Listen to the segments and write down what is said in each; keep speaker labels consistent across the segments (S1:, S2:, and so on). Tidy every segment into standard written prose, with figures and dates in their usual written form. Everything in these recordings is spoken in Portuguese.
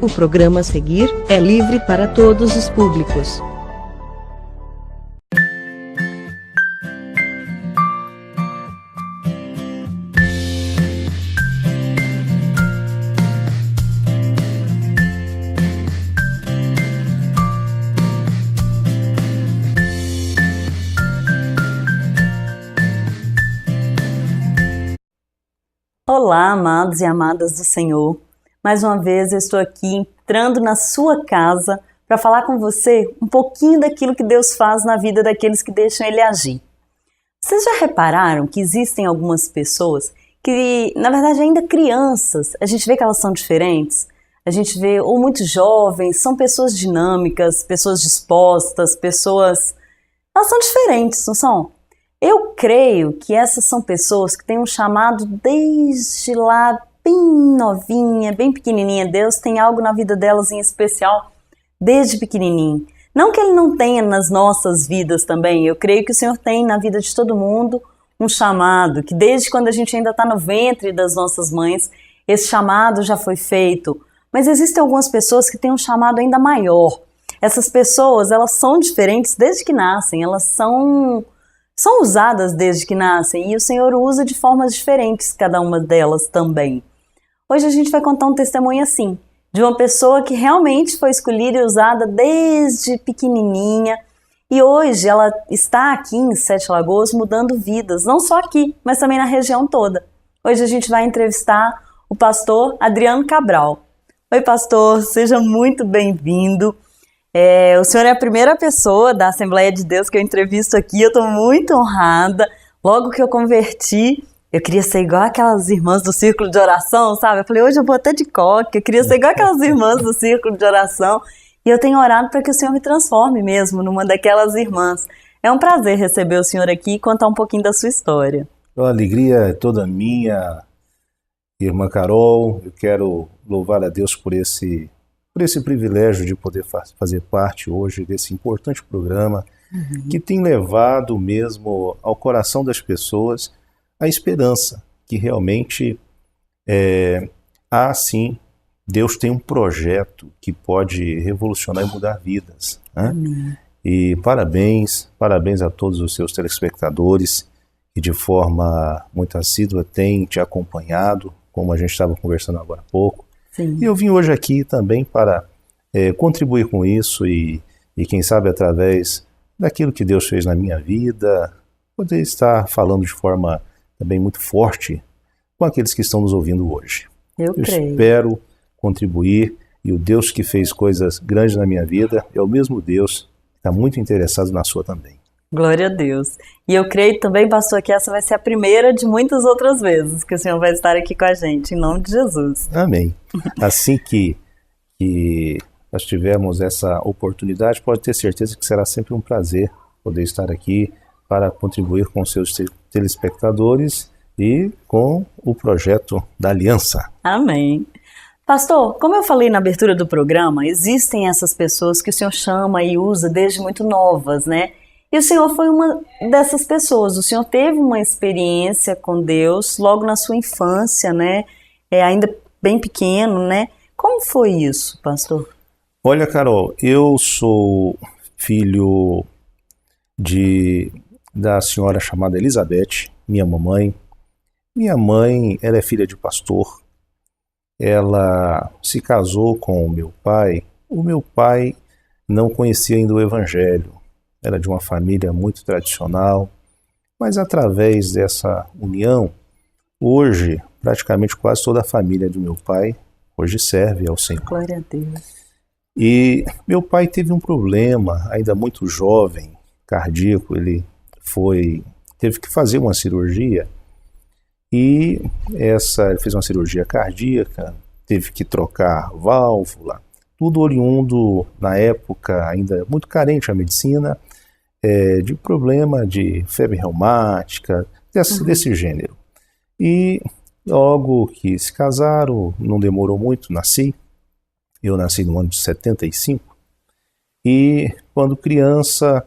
S1: O programa a seguir é livre para todos os públicos.
S2: Olá, amados e amadas do Senhor. Mais uma vez eu estou aqui entrando na sua casa para falar com você um pouquinho daquilo que Deus faz na vida daqueles que deixam Ele agir. Vocês já repararam que existem algumas pessoas que, na verdade, ainda crianças, a gente vê que elas são diferentes? A gente vê, ou muito jovens, são pessoas dinâmicas, pessoas dispostas, elas são diferentes, não são? Eu creio que essas são pessoas que têm um chamado desde lá bem novinha, bem pequenininha. Deus tem algo na vida delas em especial desde pequenininho. Não que Ele não tenha nas nossas vidas também. Eu creio que o Senhor tem na vida de todo mundo um chamado, que desde quando a gente ainda está no ventre das nossas mães, esse chamado já foi feito. Mas existem algumas pessoas que têm um chamado ainda maior. Essas pessoas, elas são diferentes desde que nascem, elas são usadas desde que nascem e o Senhor usa de formas diferentes cada uma delas também. Hoje a gente vai contar um testemunho assim, de uma pessoa que realmente foi escolhida e usada desde pequenininha e hoje ela está aqui em Sete Lagoas mudando vidas, não só aqui, mas também na região toda. Hoje a gente vai entrevistar o pastor Adriano Cabral. Oi, pastor, seja muito bem-vindo. O senhor é a primeira pessoa da Assembleia de Deus que eu entrevisto aqui, eu estou muito honrada. Logo que eu converti, eu queria ser igual aquelas irmãs do círculo de oração, sabe? Eu falei, hoje eu vou até de coque, eu queria ser igual aquelas irmãs do círculo de oração. E eu tenho orado para que o senhor me transforme mesmo numa daquelas irmãs. É um prazer receber o senhor aqui e contar um pouquinho da sua história.
S3: A alegria é toda minha, irmã Carol. Eu quero louvar a Deus por esse privilégio de poder fazer parte hoje desse importante programa que tem levado mesmo ao coração das pessoas a esperança que realmente sim, Deus tem um projeto que pode revolucionar e mudar vidas, né? E parabéns a todos os seus telespectadores que de forma muito assídua têm te acompanhado, como a gente estava conversando agora há pouco.
S2: Sim.
S3: E eu vim hoje aqui também para contribuir com isso e quem sabe através daquilo que Deus fez na minha vida, poder estar falando de forma também muito forte com aqueles que estão nos ouvindo hoje.
S2: Eu creio.
S3: Espero contribuir e o Deus que fez coisas grandes na minha vida é o mesmo Deus que está muito interessado na sua também.
S2: Glória a Deus. E eu creio também, pastor, que essa vai ser a primeira de muitas outras vezes que o senhor vai estar aqui com a gente, em nome de Jesus.
S3: Amém. Assim que nós tivermos essa oportunidade, pode ter certeza que será sempre um prazer poder estar aqui para contribuir com os seus telespectadores e com o projeto da Aliança.
S2: Amém. Pastor, como eu falei na abertura do programa, existem essas pessoas que o senhor chama e usa desde muito novas, né? E o senhor foi uma dessas pessoas. O senhor teve uma experiência com Deus logo na sua infância, né? Ainda bem pequeno, né? Como foi isso, pastor?
S3: Olha, Carol, eu sou filho da senhora chamada Elizabeth, minha mamãe. Minha mãe, ela é filha de pastor. Ela se casou com o meu pai. O meu pai não conhecia ainda o Evangelho. Era de uma família muito tradicional, mas através dessa união, hoje, praticamente quase toda a família do meu pai, hoje serve ao Senhor.
S2: Glória a Deus.
S3: E meu pai teve um problema, ainda muito jovem, cardíaco, ele teve que fazer uma cirurgia, e ele fez uma cirurgia cardíaca, teve que trocar válvula, tudo oriundo, na época, ainda muito carente a medicina, de problema de febre reumática, desse gênero. E logo que se casaram, não demorou muito, eu nasci no ano de 75, e quando criança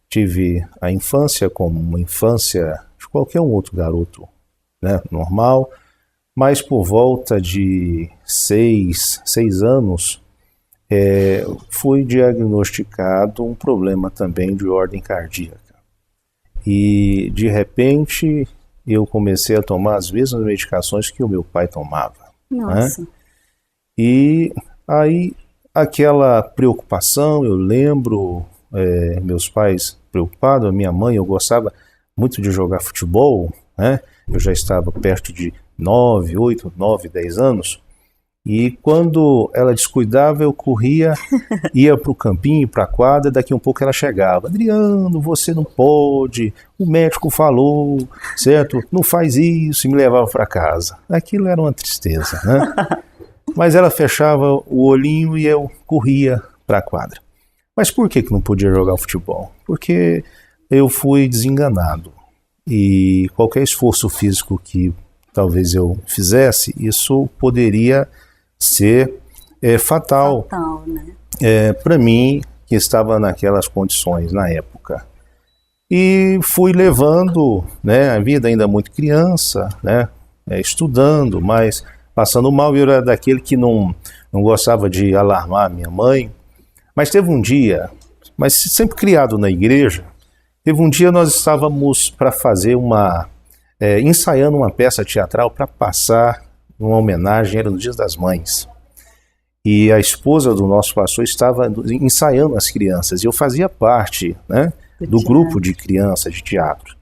S3: tive a infância como uma infância de qualquer um outro garoto, né, normal, Mas por volta de 6 anos, foi diagnosticado um problema também de ordem cardíaca. E de repente eu comecei a tomar as mesmas medicações que o meu pai tomava.
S2: Nossa.
S3: Né? E aí aquela preocupação, eu lembro meus pais preocupados, a minha mãe, eu gostava muito de jogar futebol, né? Eu já estava perto de 8, 9, 10 anos, e quando ela descuidava, eu corria, ia para o campinho, para a quadra, daqui um pouco ela chegava. Adriano, você não pode, o médico falou, certo? Não faz isso, e me levava para casa. Aquilo era uma tristeza, né? Mas ela fechava o olhinho e eu corria para a quadra. Mas por que não podia jogar futebol? Porque eu fui desenganado. E qualquer esforço físico que talvez eu fizesse, isso poderia ser fatal,
S2: né?
S3: Para mim, que estava naquelas condições na época. E fui levando, né, a vida ainda muito criança, né, estudando, mas passando mal. Eu era daquele que não gostava de alarmar minha mãe. Mas teve um dia, mas sempre criado na igreja, teve um dia nós estávamos para fazer ensaiando uma peça teatral para passar uma homenagem, era no Dia das Mães. E a esposa do nosso pastor estava ensaiando as crianças, e eu fazia parte, né, do grupo de crianças de teatro.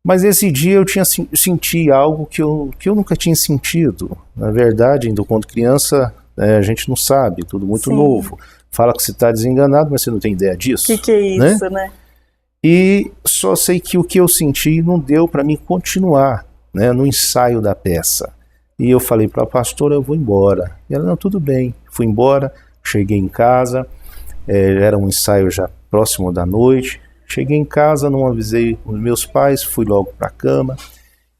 S3: Mas esse dia eu senti algo que eu nunca tinha sentido. Na verdade, ainda quando criança, a gente não sabe, tudo muito novo. Fala que você está desenganado, mas você não tem ideia disso.
S2: O que é isso, né?
S3: E só sei que o que eu senti não deu para mim continuar, né, no ensaio da peça. E eu falei para a pastora, eu vou embora. E ela, não, tudo bem. Fui embora, cheguei em casa, era um ensaio já próximo da noite. Cheguei em casa, não avisei os meus pais, fui logo para a cama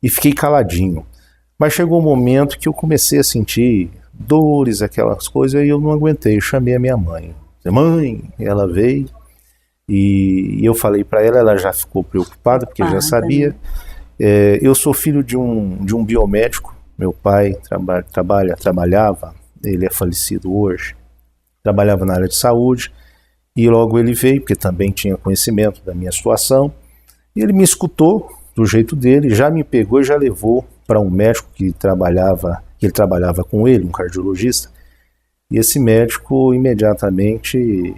S3: e fiquei caladinho. Mas chegou um momento que eu comecei a sentir dores, aquelas coisas, e eu não aguentei. Eu chamei a minha mãe. Mãe, ela veio e eu falei para ela, ela já ficou preocupada, porque já sabia. Eu sou filho de um biomédico. Meu pai trabalhava, ele é falecido hoje, trabalhava na área de saúde, e logo ele veio, porque também tinha conhecimento da minha situação, e ele me escutou do jeito dele, já me pegou e já levou para um médico que ele trabalhava com ele, um cardiologista, e esse médico imediatamente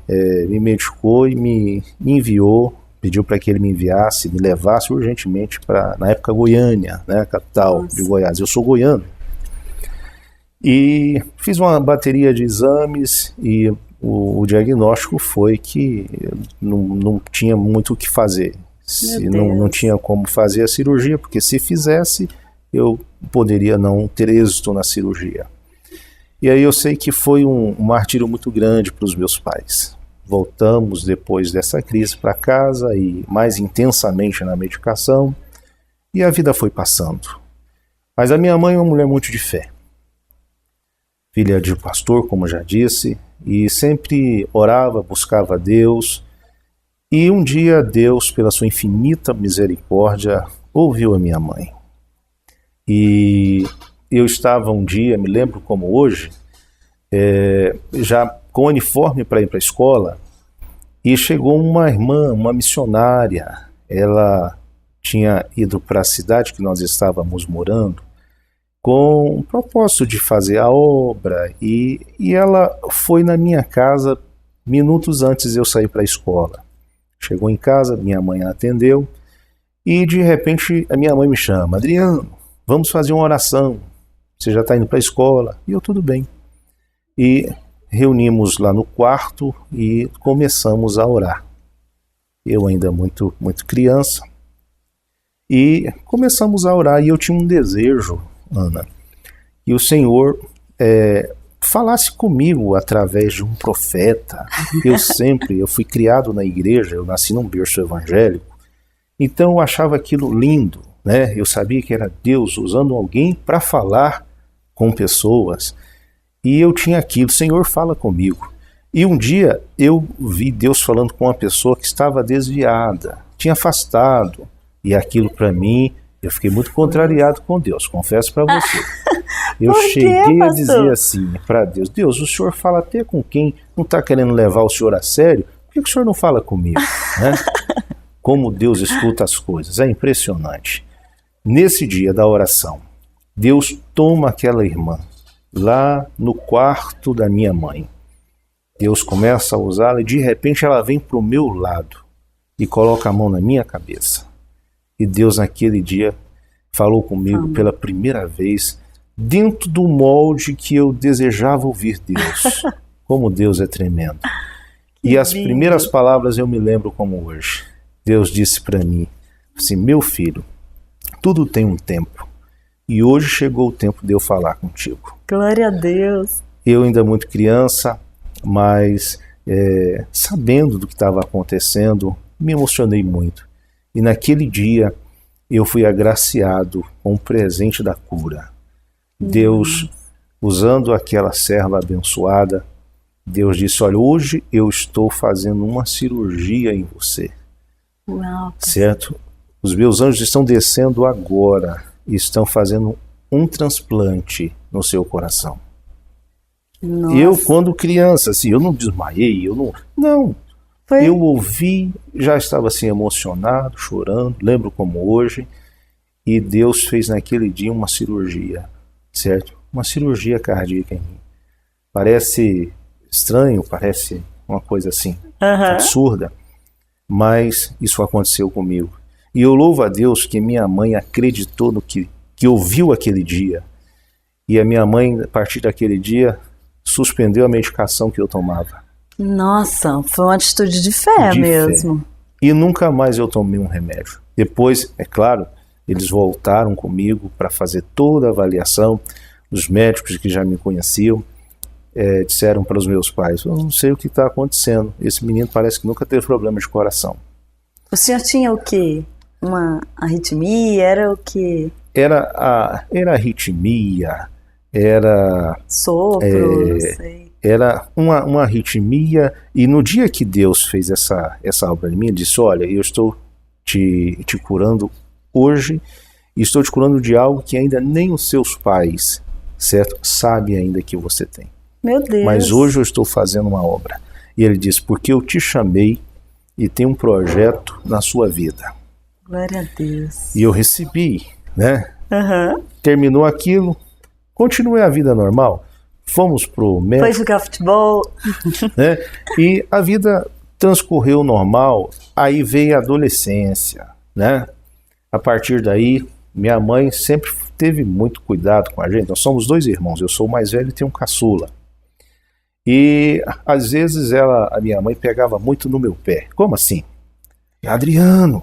S3: me medicou e me enviou, pediu para que ele me enviasse, me levasse urgentemente para, na época, Goiânia, né, a capital de Goiás. Eu sou goiano. E fiz uma bateria de exames e o diagnóstico foi que não tinha muito o que fazer. Não tinha como fazer a cirurgia, porque se fizesse, eu poderia não ter êxito na cirurgia. E aí eu sei que foi um martírio muito grande para os meus pais. Voltamos depois dessa crise para casa e mais intensamente na medicação, e a vida foi passando. Mas a minha mãe é uma mulher muito de fé, filha de pastor, como já disse, e sempre orava, buscava a Deus, e um dia Deus, pela sua infinita misericórdia, ouviu a minha mãe. E eu estava um dia, me lembro como hoje, já com uniforme para ir para a escola, e chegou uma irmã, uma missionária. Ela tinha ido para a cidade que nós estávamos morando com o propósito de fazer a obra, e ela foi na minha casa minutos antes de eu sair para a escola. Chegou em casa, minha mãe a atendeu, e de repente a minha mãe me chama, Adriano, vamos fazer uma oração, você já está indo para a escola? E eu, tudo bem. E reunimos lá no quarto e começamos a orar. Eu ainda muito criança. E começamos a orar, e eu tinha um desejo, Ana, que o Senhor falasse comigo através de um profeta. Eu fui criado na igreja, eu nasci num berço evangélico, então eu achava aquilo lindo, né? Eu sabia que era Deus usando alguém para falar com pessoas. E eu tinha aquilo, Senhor, fala comigo. E um dia eu vi Deus falando com uma pessoa que estava desviada, tinha afastado. E aquilo para mim, eu fiquei muito contrariado com Deus, confesso para você. Eu
S2: Por quê,
S3: cheguei a
S2: pastor?
S3: dizer assim para Deus: Deus, o senhor fala até com quem não está querendo levar o senhor a sério, por que o senhor não fala comigo? Né? Como Deus escuta as coisas, é impressionante. Nesse dia da oração, Deus toma aquela irmã lá no quarto da minha mãe. Deus começa a usá-la e de repente ela vem para o meu lado e coloca a mão na minha cabeça. E Deus naquele dia falou comigo pela primeira vez dentro do molde que eu desejava ouvir Deus. Como Deus é tremendo. E as primeiras palavras eu me lembro como hoje. Deus disse para mim assim: meu filho, tudo tem um tempo e hoje chegou o tempo de eu falar contigo.
S2: Glória a Deus.
S3: Eu ainda muito criança, mas sabendo do que estava acontecendo, me emocionei muito. E naquele dia eu fui agraciado com o presente da cura. Deus, usando aquela serva abençoada, Deus disse: olha, hoje eu estou fazendo uma cirurgia em você.
S2: Uau.
S3: Certo? Os meus anjos estão descendo agora e estão fazendo um transplante no seu coração.
S2: Nossa.
S3: Eu, quando criança, assim, eu não desmaiei, não. Eu ouvi, já estava assim emocionado, chorando, lembro como hoje, e Deus fez naquele dia uma cirurgia, certo? Uma cirurgia cardíaca em mim. Parece estranho, parece uma coisa assim, absurda, mas isso aconteceu comigo. E eu louvo a Deus que minha mãe acreditou no que ouviu aquele dia. E a minha mãe, a partir daquele dia, suspendeu a medicação que eu tomava.
S2: Nossa, foi uma atitude de fé mesmo.
S3: E nunca mais eu tomei um remédio. Depois, é claro, eles voltaram comigo para fazer toda a avaliação. Os médicos que já me conheciam disseram para os meus pais: eu não sei o que está acontecendo. Esse menino parece que nunca teve problema de coração. O
S2: senhor tinha o quê? Uma arritmia? Era o quê?
S3: Era arritmia, era...
S2: Sopro, não sei.
S3: Era uma arritmia, e no dia que Deus fez essa obra em mim, Ele disse: olha, eu estou te curando hoje, e estou te curando de algo que ainda nem os seus pais, certo, sabem ainda que você tem.
S2: Meu Deus.
S3: Mas hoje eu estou fazendo uma obra. E Ele disse: porque eu te chamei e tenho um projeto na sua vida.
S2: Glória a Deus.
S3: E eu recebi, né? Terminou aquilo, continuei a vida normal. Fomos pro médico.
S2: Foi jogar futebol.
S3: Né? E a vida transcorreu normal. Aí veio a adolescência, né? A partir daí, minha mãe sempre teve muito cuidado com a gente. Nós somos 2 irmãos. Eu sou o mais velho e tenho um caçula. E às vezes a minha mãe pegava muito no meu pé. Como assim? Adriano,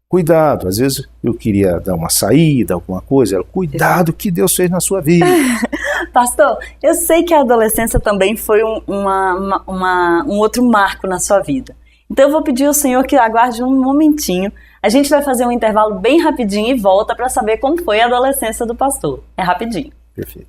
S3: cuidado. Às vezes eu queria dar uma saída, alguma coisa. Ela: cuidado que Deus fez na sua vida.
S2: Pastor, eu sei que a adolescência também foi um outro marco na sua vida. Então eu vou pedir ao senhor que aguarde um momentinho. A gente vai fazer um intervalo bem rapidinho e volta para saber como foi a adolescência do pastor. É rapidinho.
S3: Perfeito.